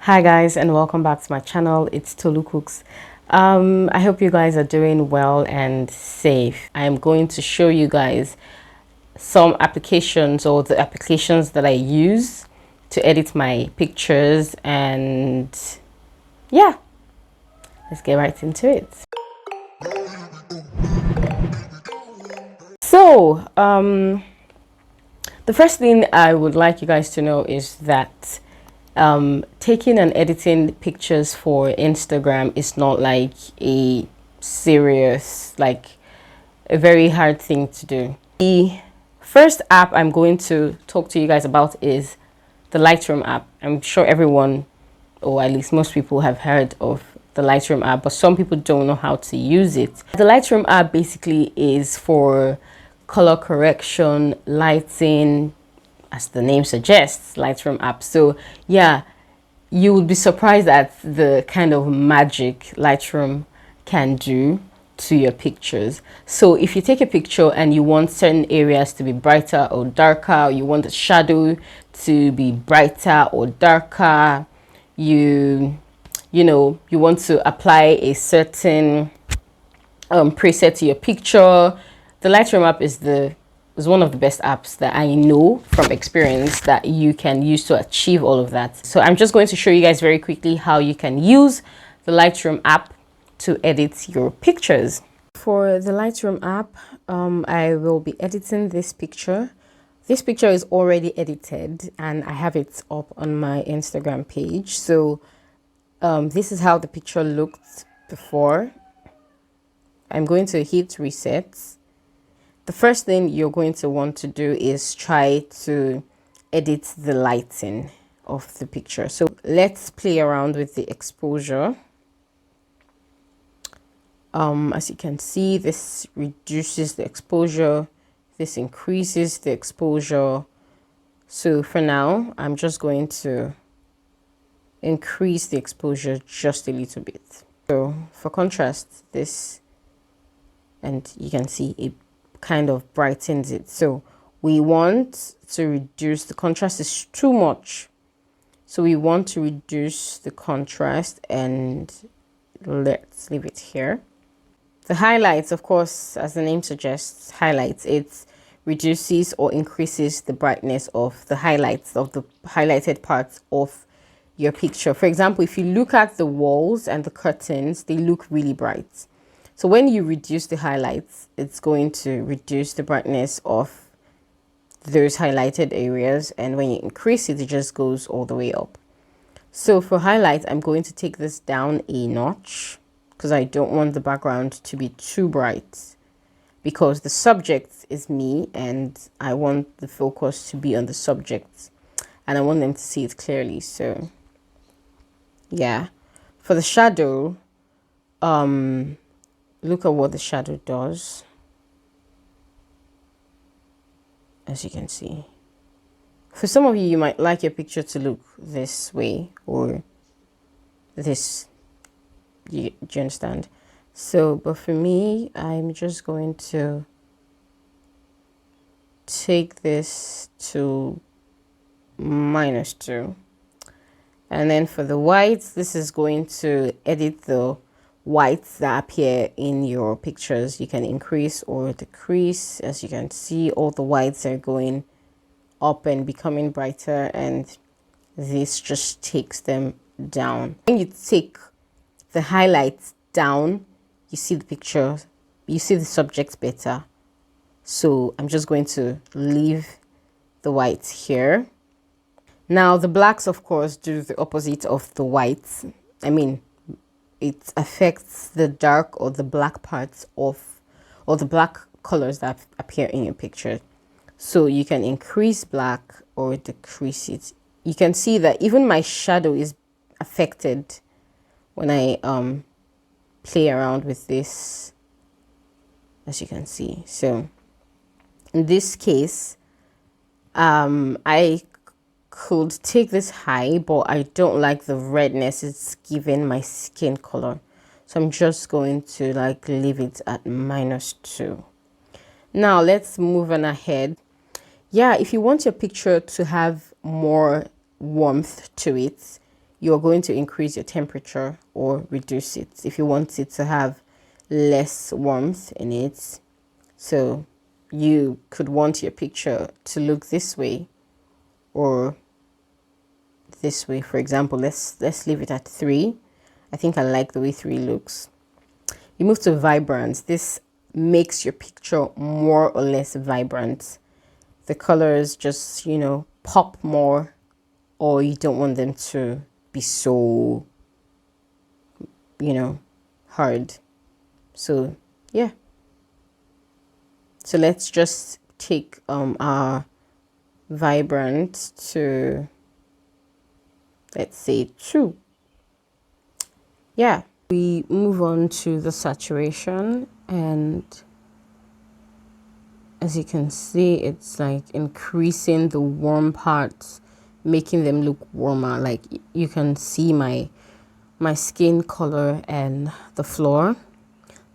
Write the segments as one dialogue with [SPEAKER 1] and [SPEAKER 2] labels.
[SPEAKER 1] Hi guys, and welcome back to my channel. It's Tolu Cooks. I hope you guys are doing well and safe. I am going to show you guys some applications, or the applications that I use to edit my pictures, and yeah, let's get right into it. So the first thing I would like you guys to know is that taking and editing pictures for Instagram is not like a serious, like a very hard thing to do. The first app I'm going to talk to you guys about is the Lightroom app. I'm sure everyone, or at least most people, have heard of the Lightroom app, but some people don't know how to use it. The Lightroom app basically is for color correction, lighting, as the name suggests, Lightroom app. So yeah, you would be surprised at the kind of magic Lightroom can do to your pictures. So if you take a picture and you want certain areas to be brighter or darker, or you want the shadow to be brighter or darker, you want to apply a certain preset to your picture, the Lightroom app is one of the best apps that I know from experience that you can use to achieve all of that. So I'm just going to show you guys very quickly how you can use the Lightroom app to edit your pictures. For the Lightroom app, I will be editing this picture. This picture is already edited and I have it up on my Instagram page. So this is how the picture looked before. I'm going to hit reset. The first thing you're going to want to do is try to edit the lighting of the picture. So let's play around with the exposure. As you can see, this reduces the exposure, this increases the exposure. So for now, I'm just going to increase the exposure just a little bit. So for contrast, this, and you can see it kind of brightens it. So we want to reduce the contrast, is too much. So we want to reduce the contrast, and let's leave it here. The highlights, of course, as the name suggests, highlights, it reduces or increases the brightness of the highlights, of the highlighted parts of your picture. For example, if you look at the walls and the curtains, they look really bright. So when you reduce the highlights, it's going to reduce the brightness of those highlighted areas. And when you increase it, it just goes all the way up. So for highlights, I'm going to take this down a notch because I don't want the background to be too bright, because the subject is me and I want the focus to be on the subject and I want them to see it clearly. So yeah, for the shadow, look at what the shadow does. As you can see, for some of you, you might like your picture to look this way or this. Do you understand? So, but for me, I'm just going to take this to -2. And then for the whites, this is going to edit the whites that appear in your pictures. You can increase or decrease. As you can see, all the whites are going up and becoming brighter, and this just takes them down. When you take the highlights down, you see the picture, you see the subject better. So I'm just going to leave the whites here. Now the blacks, of course, do the opposite of the whites. I mean, it affects the dark or the black parts of, or the black colors that appear in your picture. So you can increase black or decrease it. You can see that even my shadow is affected when I play around with this, as you can see. So in this case, I could take this high, but I don't like the redness it's giving my skin color. So I'm just going to like leave it at -2. Now let's move on ahead. Yeah, if you want your picture to have more warmth to it, you're going to increase your temperature or reduce it if you want it to have less warmth in it. So you could want your picture to look this way or this way. For example, let's leave it at 3. I think I like the way 3 looks. You move to vibrance. This makes your picture more or less vibrant. The colors just, you know, pop more, or you don't want them to be so, you know, hard. So yeah, so let's just take our vibrant to, let's say 2. Yeah, we move on to the saturation, and as you can see, it's like increasing the warm parts, making them look warmer. Like you can see my skin color and the floor.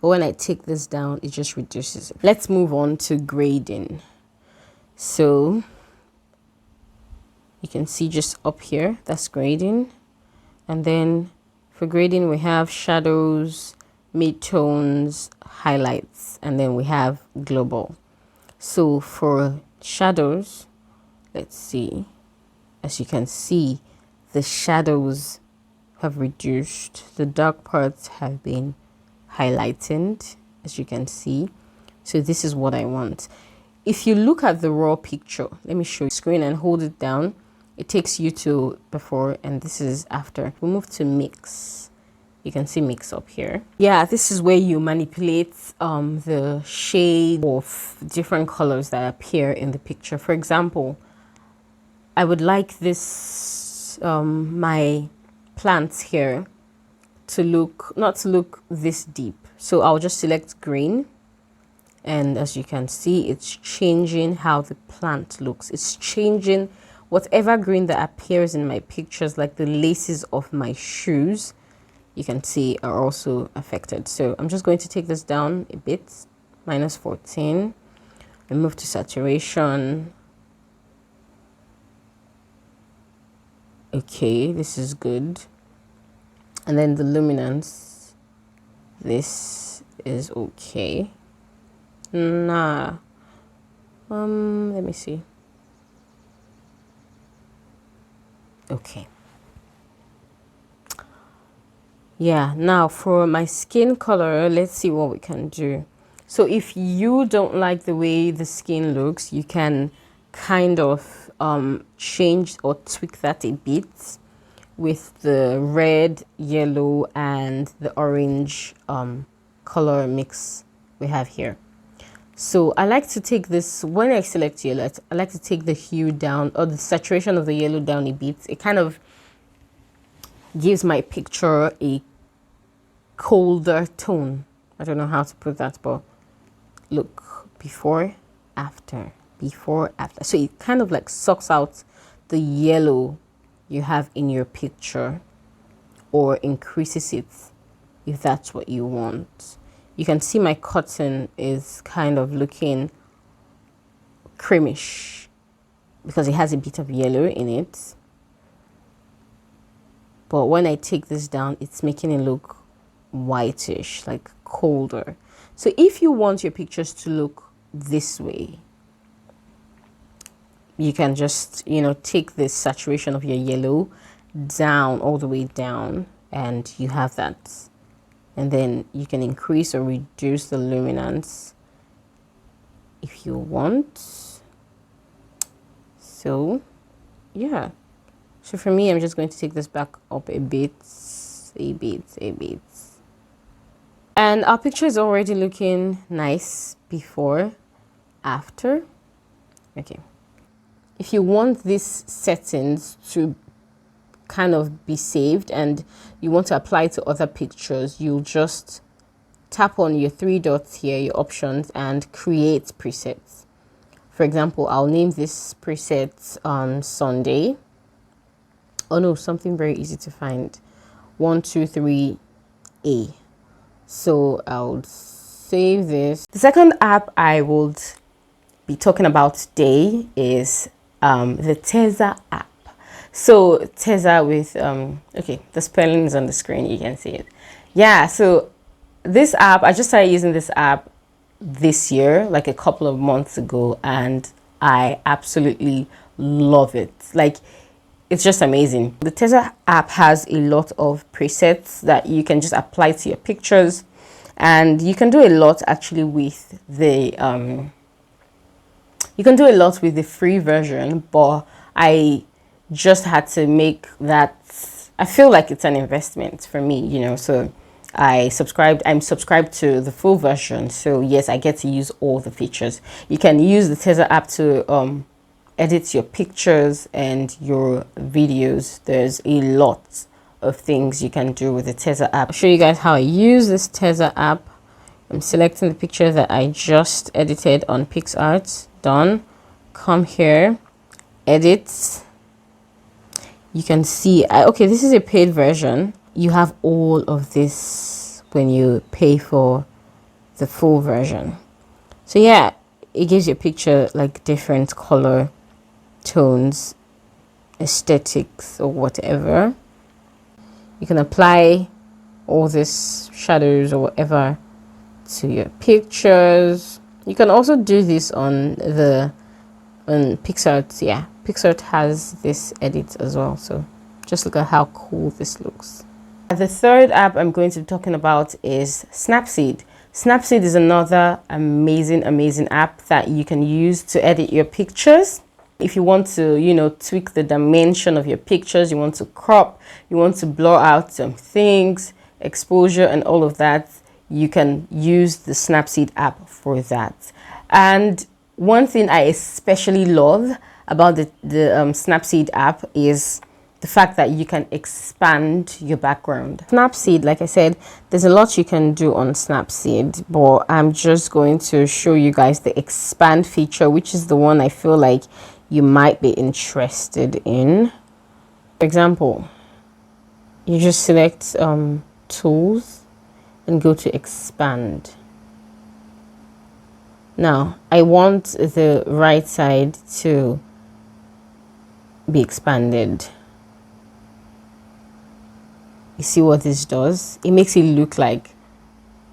[SPEAKER 1] But when I take this down, it just reduces it. Let's move on to grading. So you can see just up here, that's grading. And then for grading, we have shadows, midtones, highlights, and then we have global. So for shadows, let's see, as you can see, the shadows have reduced. The dark parts have been highlighted, as you can see. So this is what I want. If you look at the raw picture, let me show you screen and hold it down. It takes you to before, and this is after. We move to mix. You can see mix up here. Yeah, this is where you manipulate the shade of different colors that appear in the picture. For example, I would like this, my plants here to look, not to look this deep. So I'll just select green. And as you can see, it's changing how the plant looks. It's changing whatever green that appears in my pictures, like the laces of my shoes, you can see are also affected. So I'm just going to take this down a bit, -14, and move to saturation. Okay, this is good. And then the luminance, this is okay. Nah, let me see. Okay. Yeah, now for my skin color, let's see what we can do. So if you don't like the way the skin looks, you can kind of change or tweak that a bit with the red, yellow, and the orange color mix we have here. So I like to take this, when I select yellow, I like to take the hue down, or the saturation of the yellow down a bit. It kind of gives my picture a colder tone. I don't know how to put that, but look, before, after, before, after. So it kind of like sucks out the yellow you have in your picture, or increases it if that's what you want. You can see my cotton is kind of looking creamish because it has a bit of yellow in it. But when I take this down, it's making it look whitish, like colder. So if you want your pictures to look this way, you can just, you know, take this saturation of your yellow down, all the way down, and you have that. And then you can increase or reduce the luminance if you want. So yeah, so for me, I'm just going to take this back up a bit. And our picture is already looking nice before, after. Okay. If you want these settings to kind of be saved and you want to apply it to other pictures, you'll just tap on your 3 dots here, your options, and create presets. For example, I'll name this preset Sunday. Oh no, something very easy to find. 123A. So I'll save this. The second app I would be talking about today is the Teza app. So Teza with okay, the spelling is on the screen, you can see it. Yeah, so this app, I just started using this app this year, like a couple of months ago, and I absolutely love it. Like, it's just amazing. The Teza app has a lot of presets that you can just apply to your pictures, and you can do a lot actually with the you can do a lot with the free version, but I just had to make that. I feel like it's an investment for me, you know, so I'm subscribed to the full version. So yes, I get to use all the features. You can use the Teza app to edit your pictures and your videos. There's a lot of things you can do with the Teza app. I'll show you guys how I use this Teza app. I'm selecting the picture that I just edited on PixArt. Done. Come here, edit. You can see, okay, this is a paid version. You have all of this when you pay for the full version. So yeah, it gives your picture like different color tones, aesthetics, or whatever. You can apply all this shadows or whatever to your pictures. You can also do this on PixArt. Yeah, PixArt has this edit as well, so just look at how cool this looks. The third app I'm going to be talking about is Snapseed. Snapseed is another amazing app that you can use to edit your pictures. If you want to, you know, tweak the dimension of your pictures, you want to crop, you want to blur out some things, exposure and all of that, you can use the Snapseed app for that. And one thing I especially love about the Snapseed app is the fact that you can expand your background. Snapseed, like I said, there's a lot you can do on Snapseed, but I'm just going to show you guys the expand feature, which is the one I feel like you might be interested in. For example, you just select tools and go to expand. Now, I want the right side to be expanded. You see what this does? It makes it look like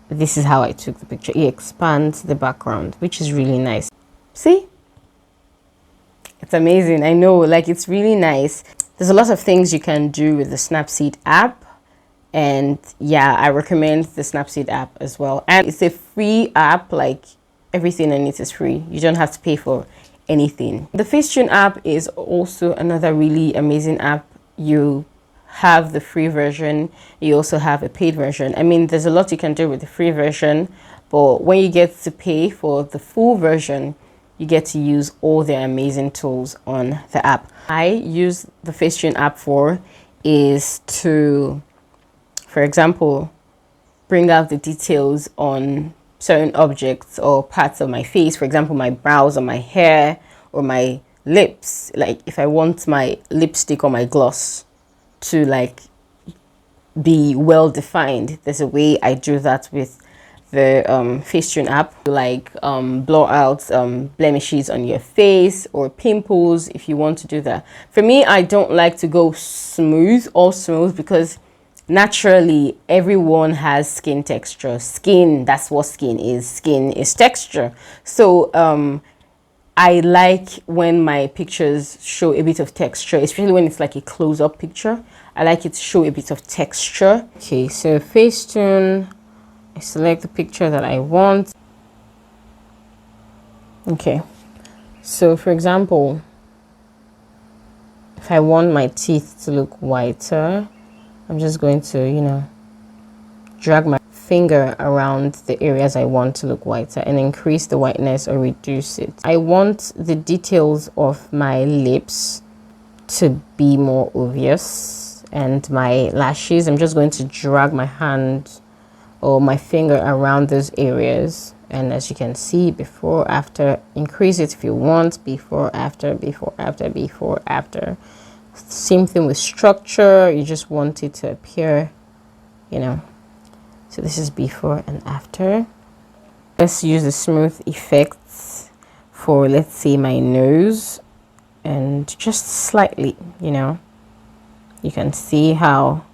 [SPEAKER 1] this is how I took the picture. It expands the background, which is really nice. See? It's amazing. I know, like, it's really nice. There's a lot of things you can do with the Snapseed app. And yeah, I recommend the Snapseed app as well. And it's a free app, like everything in it is free. You don't have to pay for anything. The Facetune app is also another really amazing app. You have the free version, you also have a paid version. I mean, there's a lot you can do with the free version, but when you get to pay for the full version, you get to use all the amazing tools on the app. I use the Facetune app for is to, for example, bring out the details on certain objects or parts of my face. For example, my brows or my hair or my lips. Like if I want my lipstick or my gloss to like be well defined, there's a way I do that with the Facetune app. Like blur out blemishes on your face or pimples if you want to do that. For me, I don't like to go smooth because naturally everyone has skin texture. That's what skin is texture. So I like when my pictures show a bit of texture, especially when it's like a close-up picture. I like it to show a bit of texture. Okay, so Facetune, I select the picture that I want. Okay, so for example, if I want my teeth to look whiter, I'm just going to, you know, drag my finger around the areas I want to look whiter and increase the whiteness or reduce it. I want the details of my lips to be more obvious, and my lashes, I'm just going to drag my hand or my finger around those areas, and as you can see, before, after, increase it if you want, before, after, before, after, before, after. Same thing with structure, you just want it to appear, you know. So this is before and after. Let's use the smooth effects for, let's say, my nose, and just slightly, you know, You can see how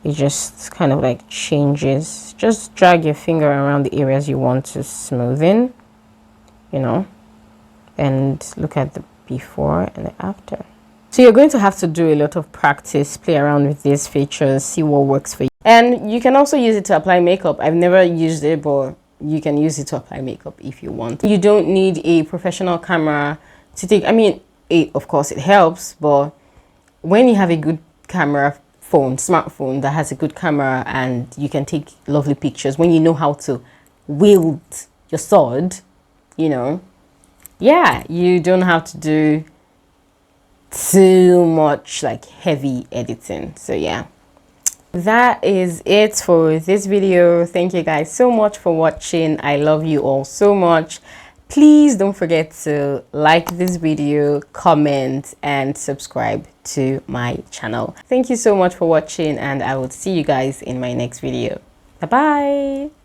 [SPEAKER 1] it just kind of like changes. Just drag your finger around the areas you want to smoothen, you know, and look at the before and the after. So you're going to have to do a lot of practice, play around with these features, see what works for you. And you can also use it to apply makeup. I've never used it, but you can use it to apply makeup if you want. You don't need a professional camera to take, I mean, of course it helps, but when you have a good camera phone, smartphone that has a good camera and you can take lovely pictures, when you know how to wield your sword, you know, yeah, you don't have to do too much like heavy editing. So yeah, that is it for this video. Thank you guys so much for watching. I love you all so much. Please don't forget to like this video, comment, and subscribe to my channel. Thank you so much for watching, and I will see you guys in my next video. Bye bye.